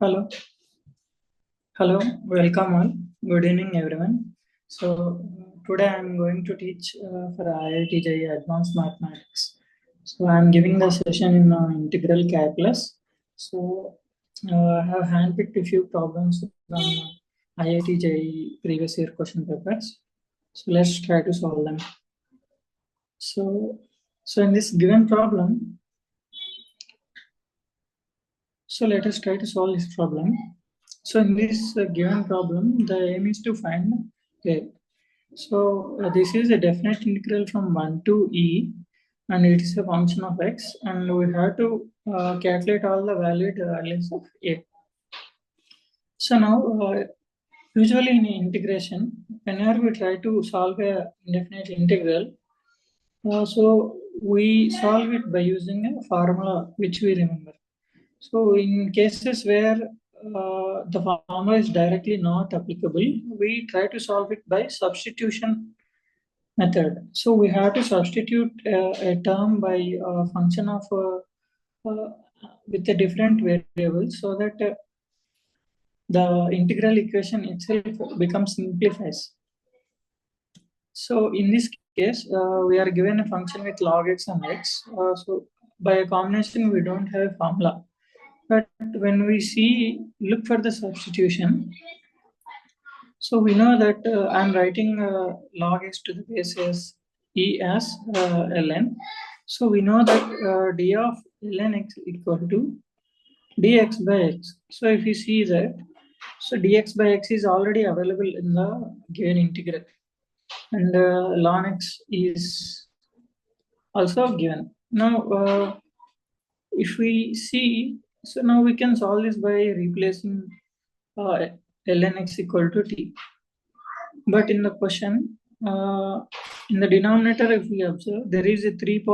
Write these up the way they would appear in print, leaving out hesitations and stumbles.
Hello, hello, welcome all. Good evening, everyone. Today I'm going to teach for IIT JEE Advanced Mathematics. So I'm giving the session in integral calculus. I have handpicked a few problems from IIT JEE previous year question papers. So let's try to solve them. So in this given problem, let us try to solve this problem. So in this given problem, the aim is to find a. This is a definite integral from 1 to e, and it is a function of x, and we have to calculate all the valid values of a. So now, usually in integration, whenever we try to solve a indefinite integral, we solve it by using a formula which we remember. So in cases where the formula is directly not applicable, we try to solve it by substitution method. So we have to substitute a term by a function of with a different variable so that the integral equation itself becomes simplifies. So in this case, we are given a function with log x and x. So by a combination, we don't have a formula. But when we look for the substitution, so we know that I'm writing log x to the basis e as ln. So we know that d of ln x equal to dx by x. So if you see that, so dx by x is already available in the given integral, and ln x is also given. Now, if we see, so now we can solve this by replacing ln x equal to t. But in the question, in the denominator, if we observe, there is a 3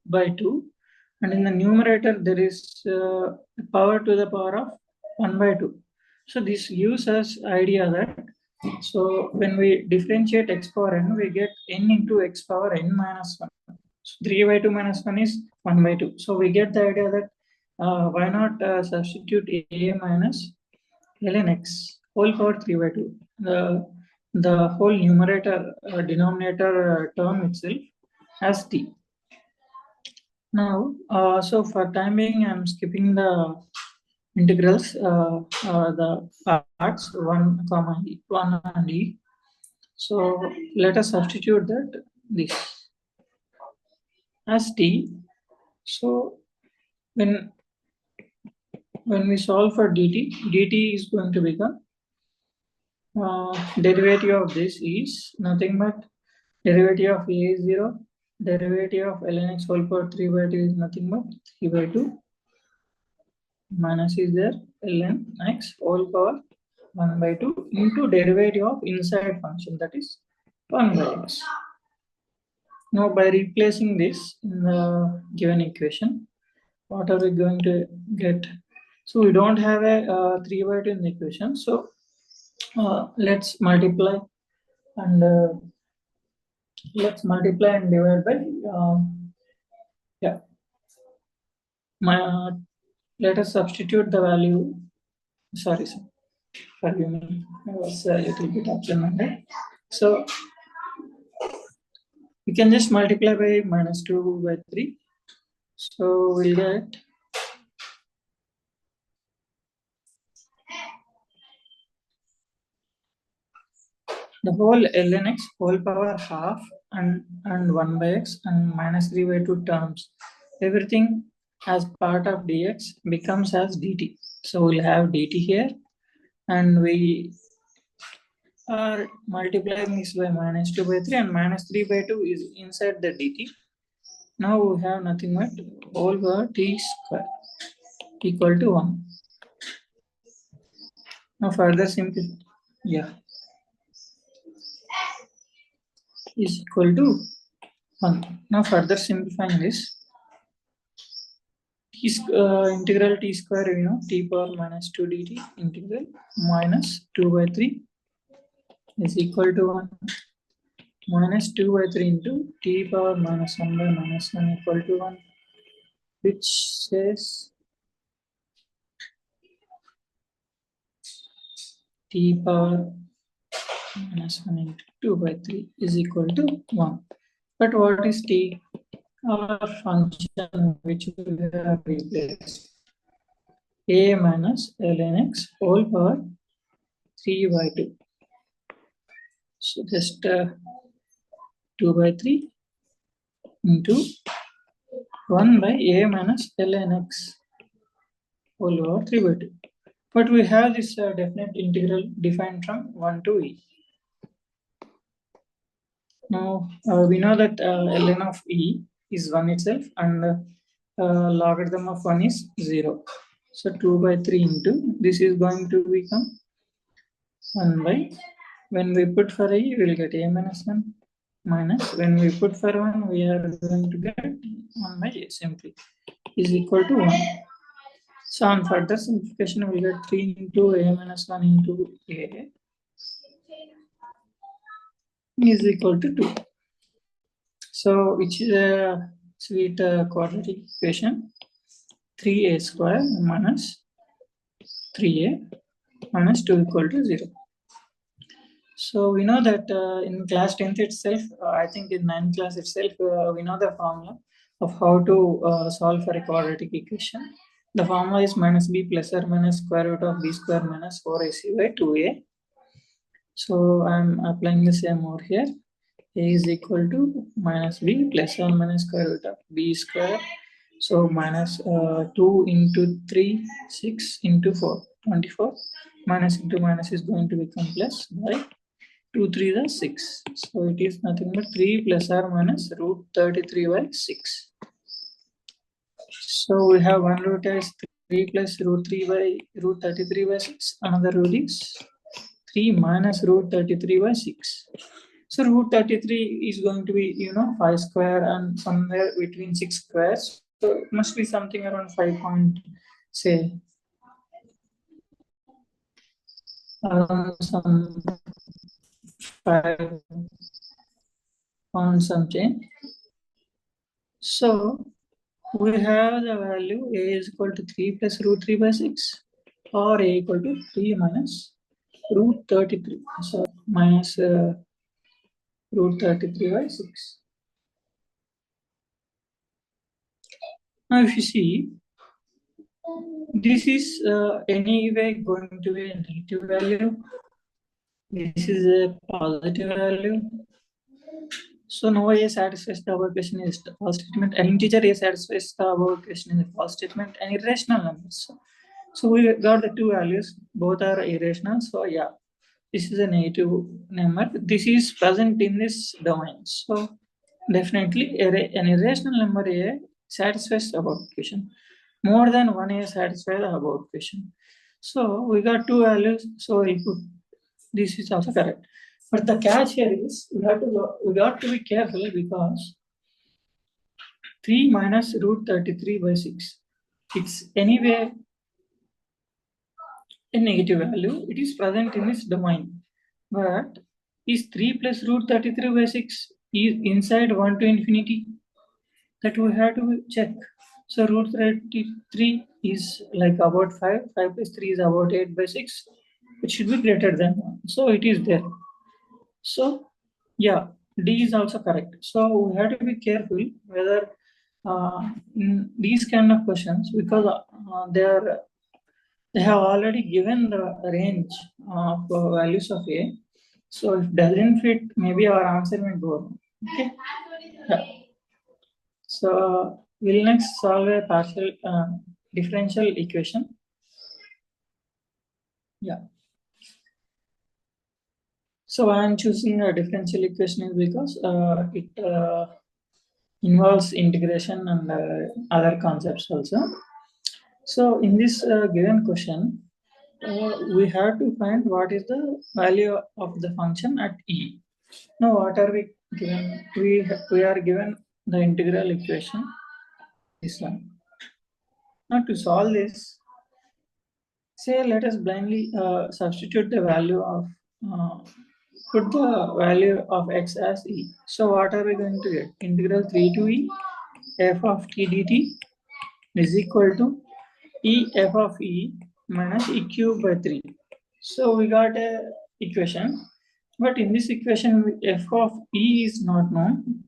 by 2, and in the numerator, there is power to the power of 1 by 2. So this gives us idea that, so when we differentiate x power n, we get n into x power n minus 1. So 3 by 2 minus 1 is 1 by 2. So we get the idea that why not substitute a minus ln x whole power 3 by 2. The whole numerator denominator term itself as t. Now, so for time being, I'm skipping the integrals, the parts 1 comma e, 1 and e. So let us substitute that this as t. So when we solve for dt is going to become derivative of this is nothing but derivative of a is 0, derivative of ln x whole power 3 by 2 is nothing but 3 by 2, minus is there, ln x whole power 1 by 2 into derivative of inside function, that is 1 by x. Now by replacing this in the given equation, what are we going to get? So we don't have a 3 by 2 in the equation, so let's multiply and divide by yeah. Let us substitute the value. Sorry, sir. Forgive me. I was a little bit absent-minded. So we can just multiply by minus 2 by 3. So we'll get the whole ln x whole power half and 1 by x and minus 3 by 2 terms. Everything as part of dx becomes as dt. So we'll have dt here, and we are multiplying this by minus 2 by 3, and minus 3 by 2 is inside the dt. Now we have nothing but whole power t square equal to 1. Now further simplify, yeah, is equal to 1. Now further simplifying this, integral t square, t power minus 2 dt integral minus 2 by 3 is equal to 1. Minus 2 by 3 into t power minus 1 by minus 1 equal to 1, which says t power minus 1 into 2 by 3 is equal to 1. But what is t? Our function which we have replaced, a minus ln x whole power 3 by 2. So just 2 by 3 into 1 by a minus ln x whole over 3 by 2. But we have this definite integral defined from 1 to e. Now we know that ln of e is 1 itself, and logarithm of 1 is 0. So 2 by 3 into this is going to become 1 by, when we put for e, we will get a minus 1, minus when we put for 1, we are going to get 1 by a simply is equal to 1. So on further simplification, we get 3 into a minus 1 into a is equal to 2. So which is a sweet quadratic equation, 3a square minus 3a minus 2 equal to 0. So we know that in class 10th itself, I think in 9th class itself, we know the formula of how to solve for a quadratic equation. The formula is minus b plus or minus square root of b square minus 4ac by 2a. So I'm applying the same over here. A is equal to minus b plus or minus square root of b square. So minus 2 into 3, 6 into 4, 24. Minus into minus is going to become plus by 2 3 is 6. So it is nothing but 3 plus or minus root 33 by 6. So we have one root as 3 plus root 3 by root 33 by 6. Another root is 3 minus root 33 by 6. So root 33 is going to be, 5 square and somewhere between 6 squares. So it must be something around 5 point, say, around some 5 point something. So we have the value a is equal to 3 plus root 3 by 6 or a equal to 3 minus root 33. So minus root 33 by 6. Now if you see, this is anyway going to be a negative value. This is a positive value. So no a satisfies the above equation is the false statement. An integer a satisfies the above equation is a false statement. An irrational numbers. So we got the two values, both are irrational. So yeah, this is a negative number. This is present in this domain. So definitely an irrational number a satisfies the above equation. More than one a satisfies the above equation. So we got two values. So we put this is also correct. But the catch here is we got to be careful because 3 minus root 33 by 6. It's anyway a negative value. It is present in this domain. But is 3 plus root 33 by 6 is inside 1 to infinity? That we have to check. So root 33 is like about 5. 5 plus 3 is about 8 by 6. It should be greater than 1. So it is there. So yeah, D is also correct. So we have to be careful whether in these kind of questions, because they have already given the range of values of A. So if doesn't fit, maybe our answer may go wrong. Okay. Yeah. So we'll next solve a partial differential equation. Yeah. So I am choosing a differential equation is because it involves integration and other concepts also. So in this given question, we have to find what is the value of the function at e. Now what are we given? We are given the integral equation, this one. Now to solve this, say let us blindly substitute the value of put the value of x as e. So what are we going to get? Integral 3 to e f of t dt is equal to e f of e minus e cube by 3. So we got a equation, but in this equation f of e is not known.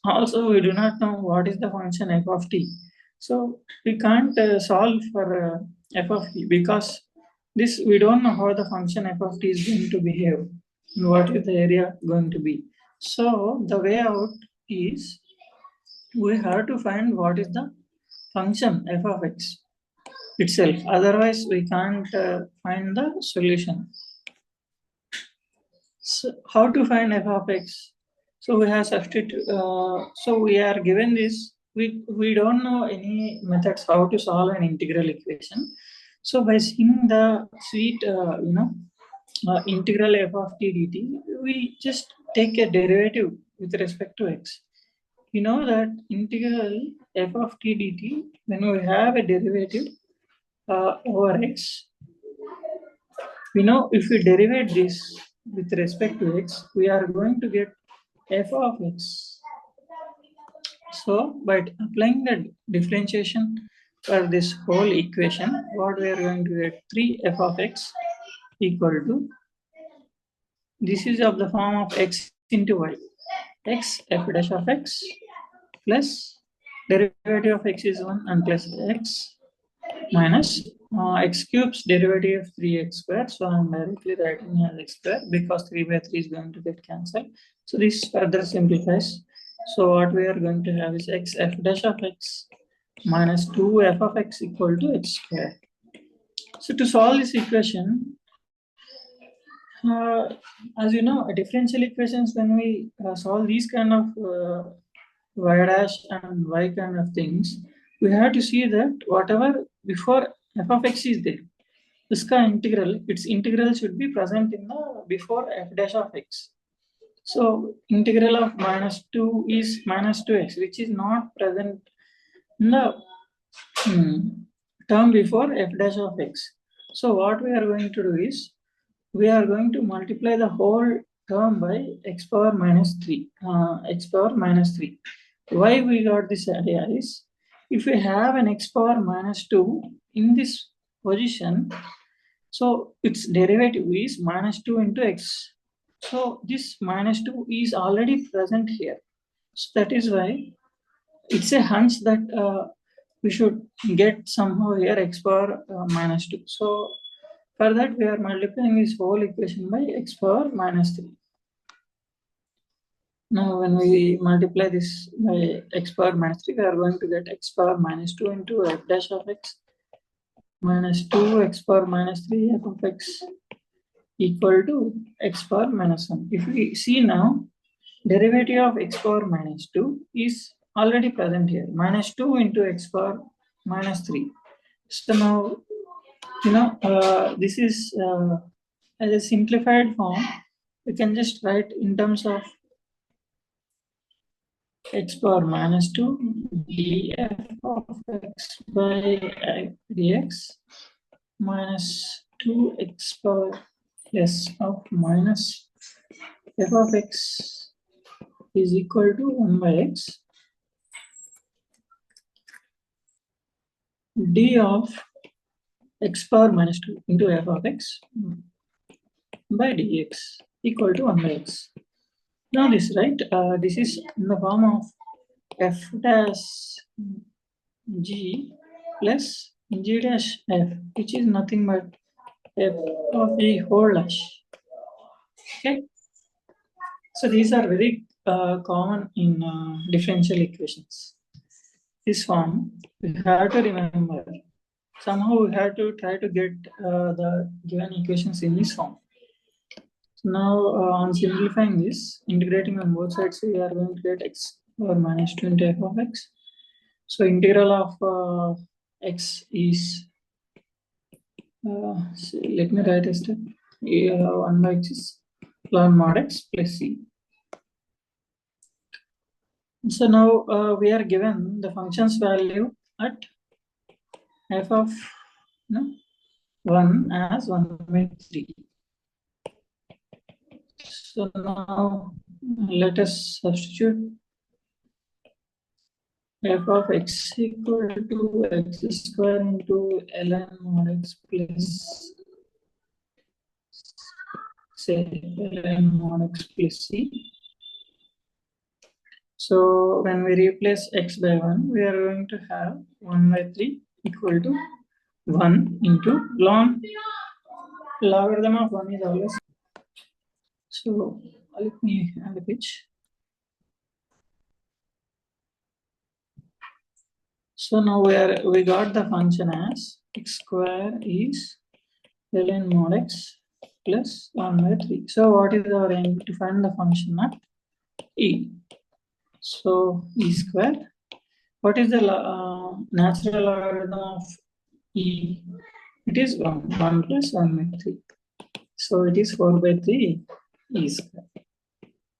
Also, we do not know what is the function f of t. So we can't solve for f of t because this we don't know how the function f of t is going to behave and what is the area going to be. So the way out is we have to find what is the function f of x itself. Otherwise, we can't find the solution. So how to find f of x? So we have substitute. So we are given this. We don't know any methods how to solve an integral equation. So by seeing the sweet, integral f of t dt, we just take a derivative with respect to x. You know that integral f of t dt, when we have a derivative over x, we know if we derivate this with respect to x, we are going to get f of x. So by applying the differentiation for this whole equation, what we are going to get 3f of x equal to, this is of the form of x into y, x f dash of x plus derivative of x is 1 and plus x minus x cube's derivative of 3x squared. So I'm directly writing as x squared because 3 by 3 is going to get cancelled. So this further simplifies. So what we are going to have is x f dash of x minus 2 f of x equal to x squared. So to solve this equation, as you know, differential equations, when we solve these kind of y dash and y kind of things, we have to see that whatever before f of x is there, इसका integral, its integral should be present in the before f dash of x. So integral of minus 2 is minus 2x, which is not present in the term before f dash of x. So what we are going to do is, we are going to multiply the whole term by x power minus 3. X power minus 3. Why we got this idea is, if we have an x power minus 2 in this position, so its derivative is minus 2 into x. So this minus 2 is already present here. So that is why it's a hunch that we should get somehow here x power minus 2. So for that, we are multiplying this whole equation by x power minus 3. Now, when we multiply this by x power minus 3, we are going to get x power minus 2 into f dash of x minus 2 x power minus 3 f of x equal to x power minus 1. If we see now, derivative of x power minus 2 is already present here. Minus 2 into x power minus 3. So now, this is as a simplified form. We can just write in terms of x power minus 2 df of x by dx minus 2x power s of minus f of x is equal to 1 by x d of x power minus 2 into f of x by dx equal to 1 by x. Now this, right, this is in the form of f dash g plus g dash f, which is nothing but f of g whole dash. Okay, so these are very common in differential equations. This form we have to remember. Somehow we have to try to get the given equations in this form. So now on simplifying this, integrating on both sides, we are going to get x power minus 2 into f of x. So integral of x is, so let me write a step. 1 by x is ln mod x plus c. So now we are given the function's value at f of 1 as 1 by 3. So now let us substitute f of x equal to x square into ln mod x plus say ln mod x plus c. So when we replace x by 1, we are going to have 1 by 3 equal to 1 into logarithm of 1 is always. So let me add a pitch. So now we got the function as x square is ln mod x plus 1 by 3. So what is our aim? To find the function at e. So e square. What is the natural logarithm of e? It is 1. 1 plus 1 by 3. So it is 4 by 3 e square.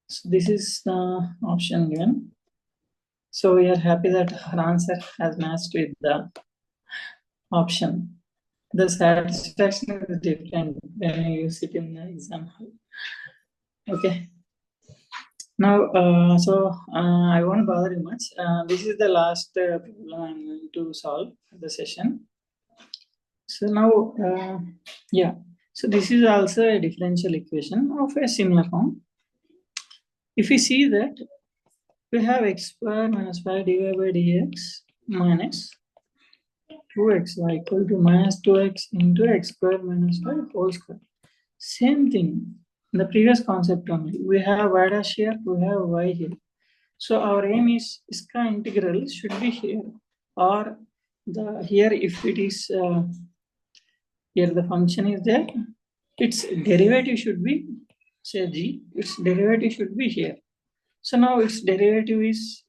So this is the option given. So we are happy that our answer has matched with the option. The satisfaction is different when you sit in the exam hall. Okay. Now, I won't bother you much. This is the last problem I'm going to solve for the session. So now, yeah. So this is also a differential equation of a similar form. If we see that we have x square minus 5 divided by dx minus 2xy equal to minus 2x into x square minus 5 whole square. Same thing. In the previous concept only, we have y dash here, we have y here. So our aim is iska integral should be here, or the here if it is here the function is there, its derivative should be say g, its derivative should be here. So now its derivative is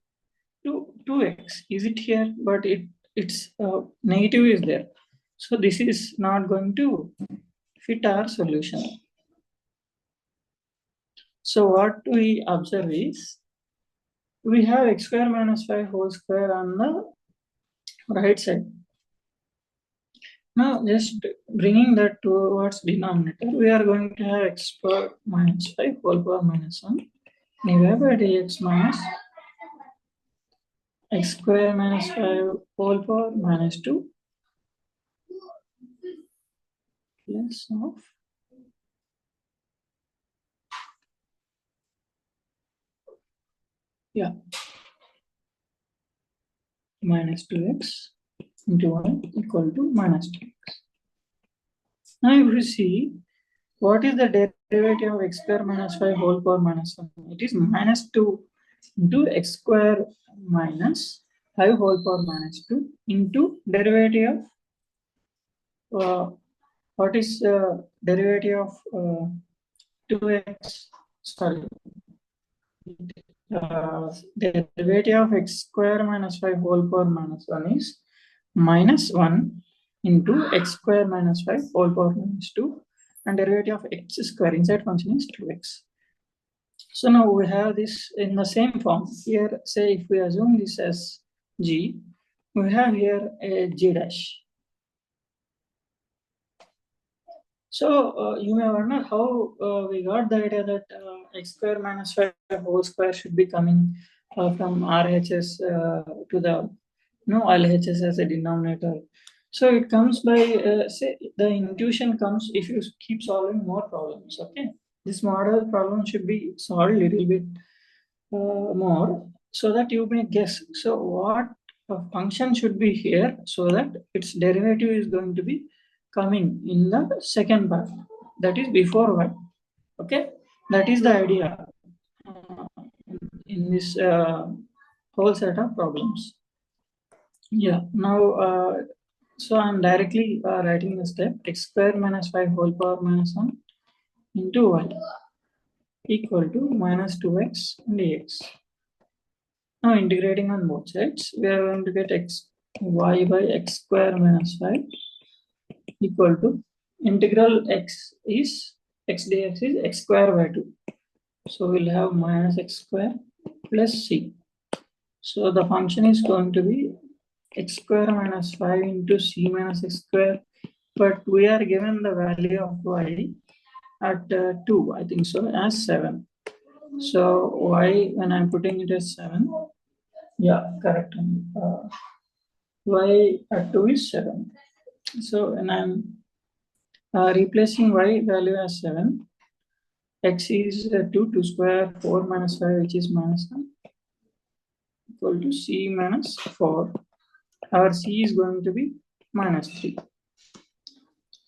2x. Is it here? But its negative is there. So this is not going to fit our solution. So what we observe is we have x square minus 5 whole square on the right side. Now just bringing that towards denominator, we are going to have x square minus 5 whole power minus 1 divided by dx minus x square minus 5 whole power minus 2 plus of minus 2x into 1 equal to minus 2x. Now if you see, what is the derivative of x square minus 5 whole power minus 1? It is minus 2 into x square minus 5 whole power minus 2 into derivative of what is derivative of 2x, sorry, derivative of x square minus 5 whole power minus 1 is minus 1 into x square minus 5 whole power minus 2, and derivative of x square inside function is 2x. So now we have this in the same form. Here, say if we assume this as g, we have here a g dash. So you may wonder how we got the idea that x square minus 5 whole square should be coming from RHS to the LHS as a denominator. So it comes by say the intuition comes if you keep solving more problems. Okay, this model problem should be solved a little bit more so that you may guess. So what function should be here so that its derivative is going to be coming in the second part, that is before y. Okay, that is the idea in this whole set of problems. Yeah, now so I'm directly writing the step x square minus 5 whole power minus 1 into y equal to minus 2x dx. Now integrating on both sides, we are going to get y by x square minus 5 equal to integral x is x dx is x square by 2. So we'll have minus x square plus c. So the function is going to be x square minus 5 into c minus x square, but we are given the value of y at 2, I think so, as 7. So y, when I'm putting it as 7, yeah, correct. Y at 2 is 7. So when I'm replacing y value as 7, x is 2 square 4 minus 5, which is minus 1, equal to c minus 4. Our c is going to be minus 3.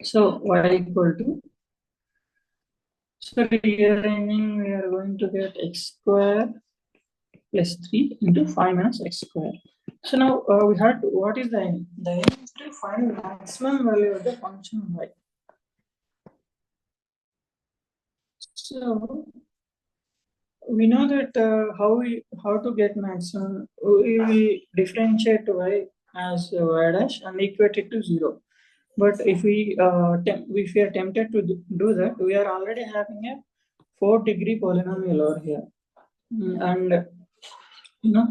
So y equal to, so rearranging, we are going to get x square plus 3 into 5 minus x square. So now we had to, what is the aim? The aim is to find maximum value of the function y. So we know that how to get maximum. We will differentiate y as y dash and equate it to 0. But if we are tempted to do that, we are already having a 4-degree polynomial over here, and you know,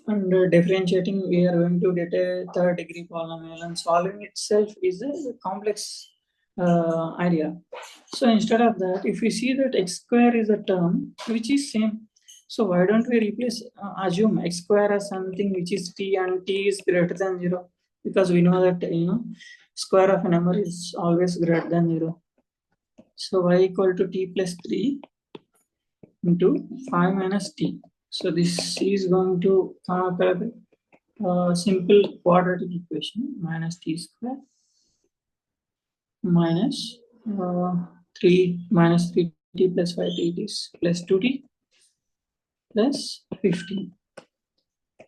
and differentiating, we are going to get a 3rd-degree polynomial, and solving itself is a complex idea. So instead of that, if we see that x square is a term which is same, so why don't we replace, assume x square as something which is t and t is greater than 0, because we know that square of a number is always greater than 0. So y equal to t plus 3 into 5 minus t. So this is going to come up with a simple quadratic equation, minus t square minus 3 minus 3t plus 5t is plus 2t plus 15.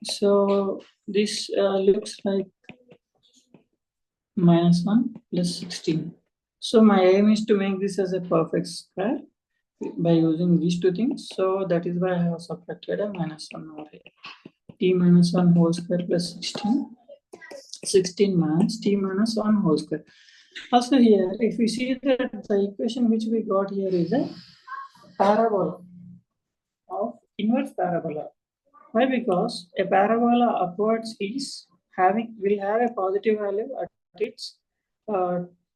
So this looks like minus 1 plus 16. So my aim is to make this as a perfect square by using these two things. So that is why I have subtracted a minus 1 over here. T minus 1 whole square plus 16. 16 minus t minus 1 whole square. Also here, if we see that the equation which we got here is a parabola of inverse parabola. Why? Because a parabola upwards will have a positive value at its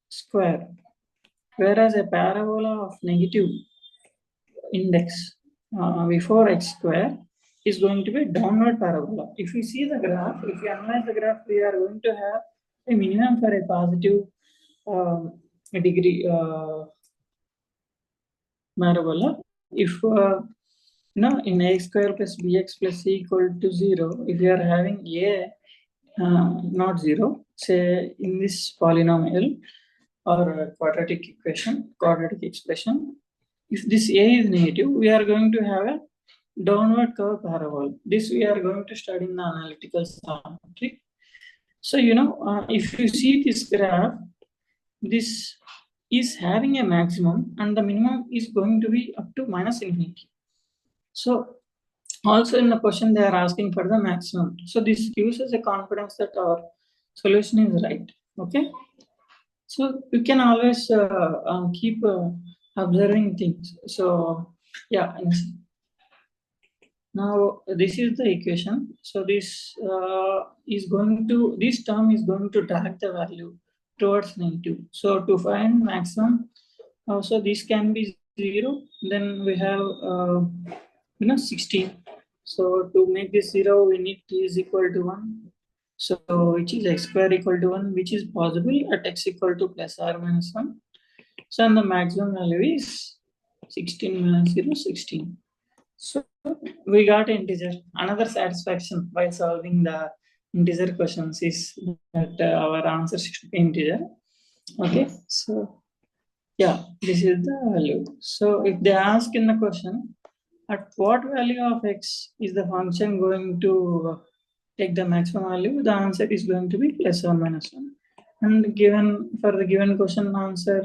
square, whereas a parabola of negative index before x square is going to be downward parabola. If we see the graph, if we analyze the graph, we are going to have a minimum for a positive degree parabola. If in a square plus bx plus c equal to 0, if you are having a not 0, say in this polynomial or quadratic expression, if this a is negative, we are going to have a downward curve parabola. This we are going to study in the analytical geometry. So if you see this graph, this is having a maximum and the minimum is going to be up to minus infinity. So also in the question they are asking for the maximum. So this gives us a confidence that our solution is right. Okay. So you can always keep observing things. So yeah. Now this is the equation. So this term is going to drag the value towards negative. So to find maximum, so this can be 0. Then we have 16. So to make this 0, we need t is equal to 1. So which is x square equal to 1, which is possible at x equal to plus or minus 1. So and the maximum value is 16 minus 0, 16. So we got integer. Another satisfaction by solving the integer questions is that our answer should be integer. Okay, so yeah, this is the value. So if they ask in the question, at what value of x is the function going to take the maximum value, the answer is going to be plus or minus 1. And given for the given question, answer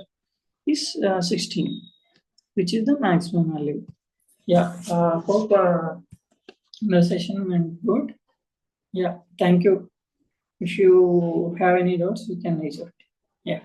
is 16, which is the maximum value. Yeah, hope the session went good. Yeah, thank you. If you have any doubts, you can raise it. Yeah.